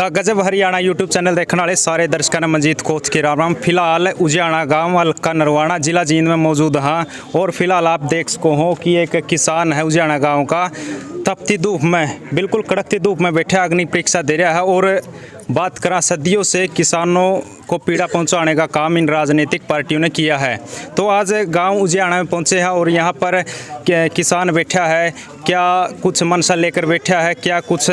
The गजब Haryana YouTube channel देखने वाले सारे दर्शकों ने मंजीत कोथ के राम राम। फिलहाल उजियाना गांव हल्का नरवाना जिला जींद में मौजूद हाँ। और फिलहाल आप देख सको हो कि एक किसान है उजियाना गांव का, तपती धूप में, बिल्कुल कड़कती धूप में बैठे अग्नि परीक्षा दे रहा है। और बात करा सदियों से किसानों को पीड़ा पहुंचाने का काम इन राजनीतिक पार्टियों ने किया है। तो आज गांव उजियाना में पहुंचे हैं और यहां पर किसान बैठा है, क्या कुछ मनसा लेकर बैठा है, क्या कुछ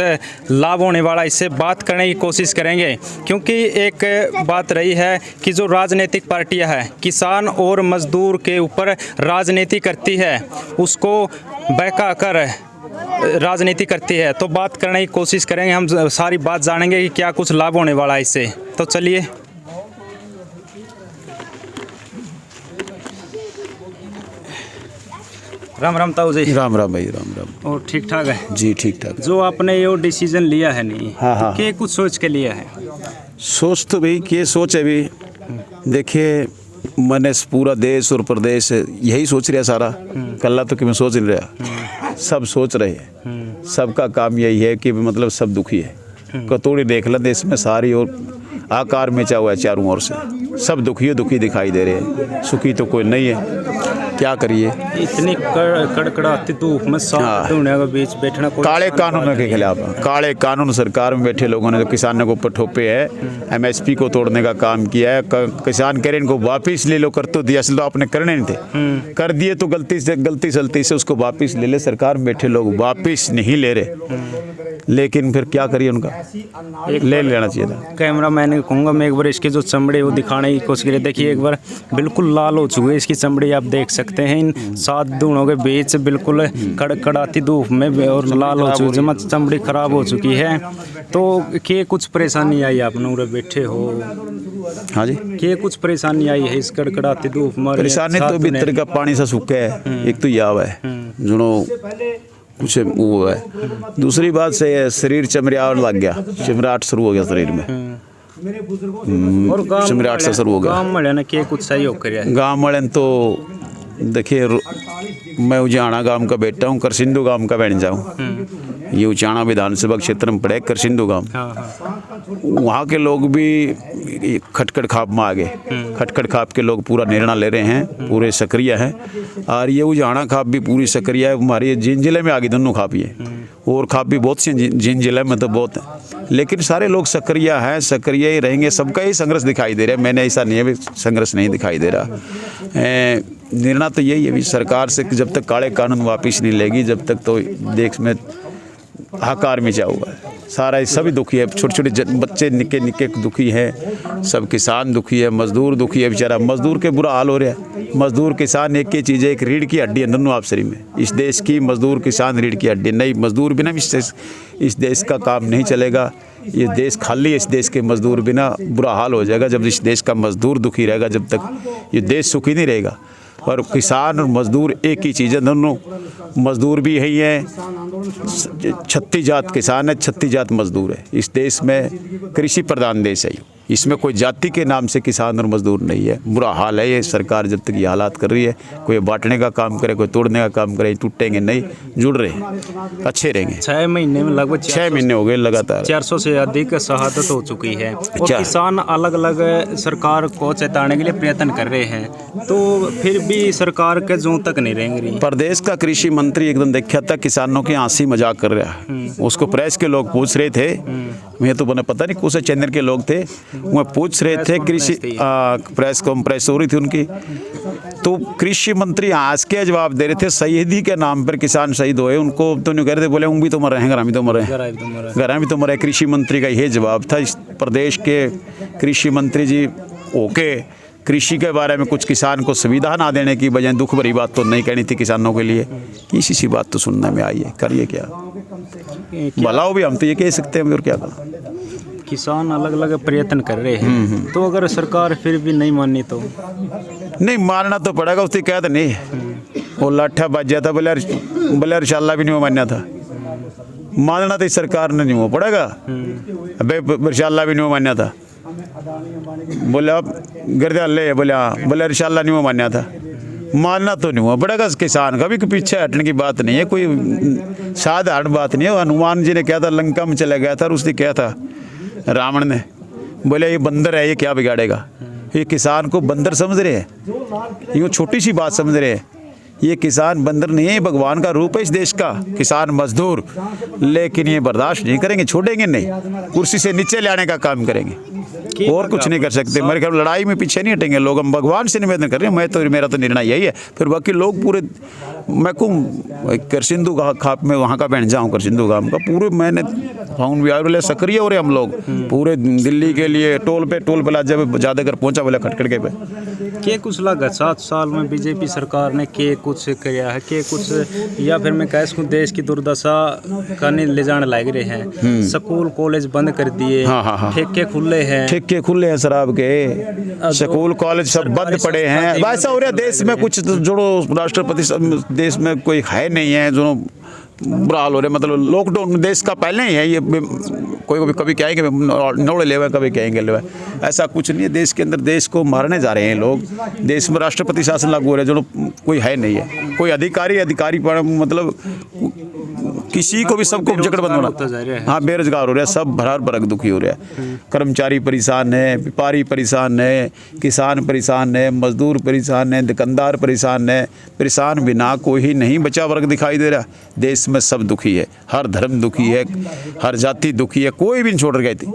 लाभ होने वाला, इससे बात करने की कोशिश करेंगे। क्योंकि एक बात रही है कि जो राजनीतिक पार्टियां हैं किसान और मजदूर के ऊपर राजनीति करती है, उसको बहका कर राजनीति करती है। तो बात करने की कोशिश करेंगे, हम सारी बात जानेंगे कि क्या कुछ लाभ होने वाला है इससे। तो चलिए। राम राम ताऊ जी। राम राम भाई, राम राम। और ठीक ठाक है जी? ठीक ठाक। जो आपने ये डिसीजन लिया है नहीं, हाँ। क्या कुछ सोच के लिया है? सोच तो भाई क्या सोच है भी, देखिए मैंने पूरा देश और प्रदेश यही सोच रहा सारा, कल्ला तो कि मैं सोच नहीं रहा, सब सोच रहे हैं। सबका काम यही है कि मतलब सब दुखी है। कतौड़ी देख लें देश में सारी और आकार में हुआ है चारों ओर से, सब दुखी दिखाई दे रहे हैं, सुखी तो कोई नहीं है। क्या करिए, इतनी कड़कड़ाती धूप में साथ दुनिया के बीच बैठना, काले कानून के खिलाफ, काले कानून सरकार में बैठे लोगों ने तो किसानों को ऊपर ठोपे है, एमएसपी को तोड़ने का काम किया है। किसान कह रहे इनको वापिस ले लो, कर तो दिया, तो आपने करने नहीं थे, कर दिए तो गलती चलती से उसको वापिस ले ले। सरकार में बैठे लोग वापिस नहीं ले रहे, लेकिन फिर क्या करिए, उनका ले लेना चाहिए था। कैमरा मैन कहूँगा मैं एक बार इसकी जो चमड़ी वो दिखाने की कोशिश करिए। देखिए एक बार बिल्कुल लाल हो चुकी है इसकी चमड़ी, आप देख सकते हैं। इन 7 दूनों के बीच बिल्कुल कड़कड़ाती धूप में और लाल हो चुकी है, चमड़ी खराब हो चुकी है। तो क्या कुछ परेशानी आई आपने उधर बैठे हो? हाँ जी, क्या कुछ परेशानी आई है इस कड़कड़ाती धूप में? परेशानी तो भीतर का पानी सा सूखा है, एक तो याव है जो कुछ वो है। दूसरी बात से शरीर चमड़ाहट लग गया, चमड़ाहट शुरू हो गया शरीर में, और चमड़ाहट से शुरू हो गया। गाँव वाले ने क्या कुछ सही हो कर? गाँव वाले तो देखिए, मैं उजियाना गांव का बेटा हूँ, करसिंधु गांव का बन जाऊँ। ये उजियाना विधानसभा क्षेत्र में पड़े करसिंधु गांव। वहाँ के लोग भी खटखट खाप में आ गए, खटखट खाप के लोग पूरा निर्णय ले रहे हैं, पूरे सक्रिय हैं। और ये उजियाना खाप भी पूरी सक्रिय है। हमारे जींद जिले में आ गई दोनों खाप, ये और खाप भी बहुत सी जींद जिले में तो बहुत है, लेकिन सारे लोग सक्रिय हैं, सक्रिय ही रहेंगे। सबका ही संघर्ष दिखाई दे रहा है, मैंने ऐसा नहीं है भी संघर्ष नहीं दिखाई दे रहा। निर्णय तो यही है भी, सरकार से जब तक काले कानून वापिस नहीं लेगी, जब तक तो देश में हाहाकार में हुआ है। सारा सभी दुखी है, छोटे छोटे बच्चे निके निके दुखी हैं, सब किसान दुखी है, मजदूर दुखी है। बेचारा मजदूर के बुरा हाल हो रहा है। मजदूर किसान एक ही चीज़ है, एक रीढ़ की हड्डी है दोनों आप शरीर में। इस देश की मजदूर किसान रीढ़ की हड्डी नहीं, मजदूर बिना इस देश का काम नहीं चलेगा। ये देश खाली है, इस देश के मजदूर बिना बुरा हाल हो जाएगा। जब इस देश का मजदूर दुखी रहेगा, जब तक ये देश सुखी नहीं रहेगा। और किसान और मजदूर एक ही चीज़ है, दोनों मजदूर भी यही है। 36 जात किसान है, 36 जात मजदूर है। इस देश में कृषि प्रधान देश है, इसमें कोई जाति के नाम से किसान और मजदूर नहीं है। बुरा हाल है ये। सरकार जब तक ये हालात कर रही है, कोई बांटने का काम करे, कोई तोड़ने का काम करे, टूटेंगे नहीं, जुड़ रहे अच्छे रहेंगे। 6 महीने में लगभग 6 महीने हो गए लगातार, 400 से अधिक शहादत हो चुकी है। और किसान अलग अलग सरकार को चेताने के लिए प्रयत्न कर रहे हैं, तो फिर भी सरकार के जो तक नहीं रहेंगे। प्रदेश का कृषि मंत्री एकदम देखा था किसानों की हंसी मजाक कर रहा है। उसको प्रेस के लोग पूछ रहे थे, मैं तो बने पता नहीं कौन से चैनल के लोग थे, वो पूछ रहे थे, कृषि प्रेस हो रही थी उनकी, तो कृषि मंत्री हंस के जवाब दे रहे थे। शहीदी के नाम पर किसान शहीद हुए, उनको तो नहीं कह रहे थे, बोले उन भी तो मर रहे हैं, घर भी तो मर रहे हैं, घर भी तो मर रहे। कृषि मंत्री का यही जवाब था। इस प्रदेश के कृषि मंत्री जी ओके, कृषि के बारे में कुछ किसान को सुविधा ना देने की बजाय दुख भरी बात तो नहीं कहनी थी किसानों के लिए। इसी सी बात तो सुनने में आई है, करिए क्या, भलाओ भी हम तो ये कह सकते हैं, और क्या करें। किसान अलग अलग प्रयत्न कर रहे हैं, तो अगर सरकार फिर भी नहीं मानी तो? नहीं मानना तो पड़ेगा, उसकी कहते नहीं। वो लाठा बज जाता, बोले शाला भी नहीं मानना था, मानना तो सरकार ने नहीं हो पड़ेगा। अबे शाला भी नहीं मानना था, बोले अब गर्दाल ले, बोले रिशाला नहीं मानना था, मानना तो नहीं हुआ पड़ेगा। किसान का भी पीछे हटने की बात नहीं है, कोई साधारण बात नहीं है। हनुमान जी ने क्या था, लंका में चला गया था और उसने क्या था, रावण ने, बोले ये बंदर है, ये क्या बिगाड़ेगा। ये किसान को बंदर समझ रहे हैं, ये छोटी सी बात समझ रहे हैं। ये किसान बंदर नहीं है, भगवान का रूप है इस देश का, किसान मजदूर। लेकिन ये बर्दाश्त नहीं करेंगे, छोड़ेंगे नहीं, कुर्सी से नीचे ले आने का काम करेंगे, और कुछ नहीं कर सकते। मेरे ख्याल लड़ाई में पीछे नहीं हटेंगे लोग। हम भगवान से निवेदन कर रहे हैं, मेरा तो निर्णय यही है। फिर बाकी लोग पूरे, मैं कहूँ करसिंधु खाप में वहाँ का बहन जाऊँ, करसिंधु गाँव का पूरे मैंने फाउंड बिहार वाले सक्रिय हो रहे हम लोग पूरे दिल्ली के लिए। टोल प्लाजा पे ज़्यादातर पहुँचा बोला खटखड़के पे। के कुछ लगा 7 साल में बीजेपी सरकार ने के कुछ किया है, के कुछ, या फिर मैं कह सकूं देश की दुर्दशा करने ले जाने लग रहे हैं। स्कूल कॉलेज बंद कर दिए, ठेके खुले हैं, शराब के स्कूल कॉलेज सब बंद पड़े हैं। वैसा हो रहा देश में, कुछ जोड़ो राष्ट्रपति देश में कोई है नहीं है, जो बुरा हाल हो रहा है। मतलब लॉकडाउन देश का पहले ही है। ये कोई कभी कहेंगे नोड़े ले हुए, कभी कहेंगे ले हुए, ऐसा कुछ नहीं है देश के अंदर। देश को मारने जा रहे हैं लोग। देश में राष्ट्रपति शासन लागू हो रहा है, जो कोई है नहीं है। कोई अधिकारी पर मतलब किसी को भी, सबको जकड़ बंद होना। हाँ, बेरोजगार हो रहा है, सब भरार भरक दुखी हो रहा है। कर्मचारी परेशान है, व्यापारी परेशान है, किसान परेशान है, मजदूर परेशान है, दुकानदार परेशान है। परेशान बिना कोई नहीं बचा वर्ग दिखाई दे रहा। देश में सब दुखी है, हर धर्म दुखी है, हर जाति दुखी है, कोई भी नहीं छोड़ गए थे।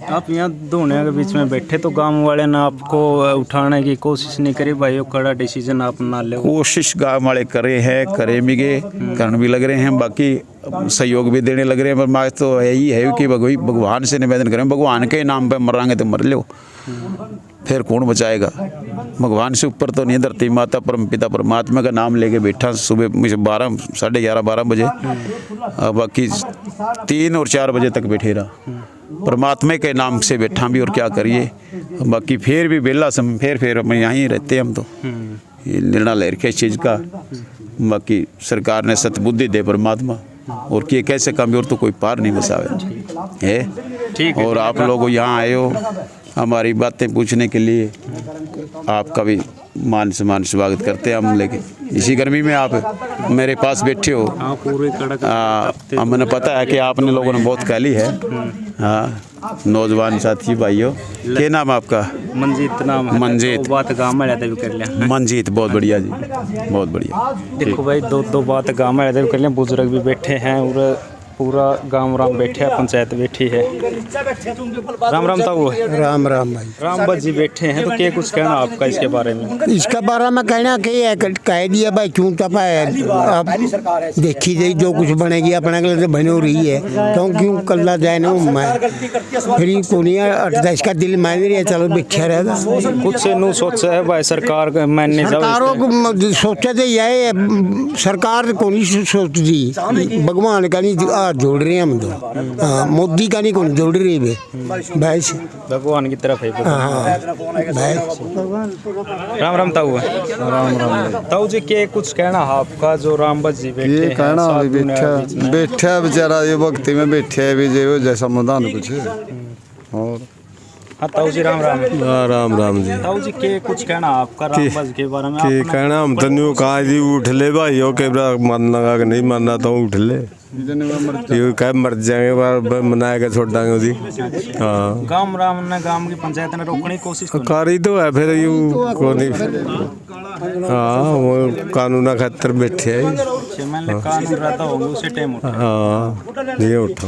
आप यहाँ दोनों के बीच में बैठे तो गांव वाले ने आपको उठाने की कोशिश नहीं करी, भाई वो कड़ा डिसीजन आप ना ले। कोशिश गाँव वाले करे हैं, करे भी गए, करने भी लग रहे हैं, बाकी सहयोग भी देने लग रहे हैं। पर मैं तो यही है कि भगवान से निवेदन करें, भगवान के नाम पे मरांगे तो मर लो, फिर कौन बचाएगा। भगवान से ऊपर तो नहीं, धरती माता परमपिता परमात्मा का नाम लेके बैठा सुबह मुझे 11:30 बजे, बाकी 3 और 4 बजे तक बैठे रहा। परमात्मा के नाम से बैठा भी, और क्या करिए। बाकी फिर भी बेला समय फिर मैं यहीं रहते हम तो ये निर्णय ले रखे इस चीज़ का। बाकी सरकार ने सतबुद्धि दे परमात्मा, और कि कैसे कम और तो कोई पार नहीं बसावे है। ठीक है। और आप लोग यहाँ आए हो हमारी बातें पूछने के लिए, आपका भी मान सम्मान स्वागत करते हैं हम। लेकिन इसी गर्मी में आप मेरे पास बैठे हो, पूरे कड़क, हमें पता है कि आपने लोगों ने बहुत कहली है। हाँ, नौजवान साथी भाइयों, क्या नाम आपका? मंजीत नाम है। मंजीत। तो बात गाँव में रहते भी कर लिया। मंजीत, बहुत बढ़िया जी, बहुत बढ़िया। देखो भाई, दो बात गाँव में रहते भी कर लिया। बुजुर्ग भी बैठे हैं और पूरा गांव राम बैठे है, पंचायत बैठी है। राम राम ताऊ। राम राम भाई। राम बस जी बैठे हैं, तो क्या कुछ कहना आपका इसके बारे में? इसका बारे में कहना कि कह दिया भाई, क्यों तपा है। अब देखी जाए जो कुछ बनेगी अपने के लिए तो बनी हो रही है, क्यों कल्ला जाए ना मैं फिर कोनिया 28 का दिल मान रही है, चलो बिछा रहेगा। कुछ नु सोचा है भाई सरकार मैंने सरकारों को सोचा तो यही सरकार को नहीं सोचती, भगवान का नहीं जोड़ रहे हैं हम तो। हाँ, मोदी का नहीं कौन जोड़ रही है भाई, भगवान की तरफ है। हाँ भाई। राम राम ताऊ। राम राम ताऊ जी, के कुछ कहना आपका जो राम बस जी बैठे हैं? कहना बैठा बेचारा ये वक्ति में बैठे है भी जैसा मैदान कुछ है। और हाँ ताऊ जी, राम राम। राम राम जी। ताऊ जी, के कुछ कहना आपका राम बस के बारे में? कि कहना हम तो कहा जी उठ ले भाई, के मानना का नहीं मानना तो उठ ले, ये कह मर जाएंगे बार मनाएगा छोड़ देंगे उसी। हाँ, गांव राम ने, गांव की पंचायत ने रोकने की कोशिश करी तो है, फिर यूँ को नहीं। हाँ, वो कानून खातर बैठे है। कानून रहता होंगे उसी टाइम। हाँ, ये उठा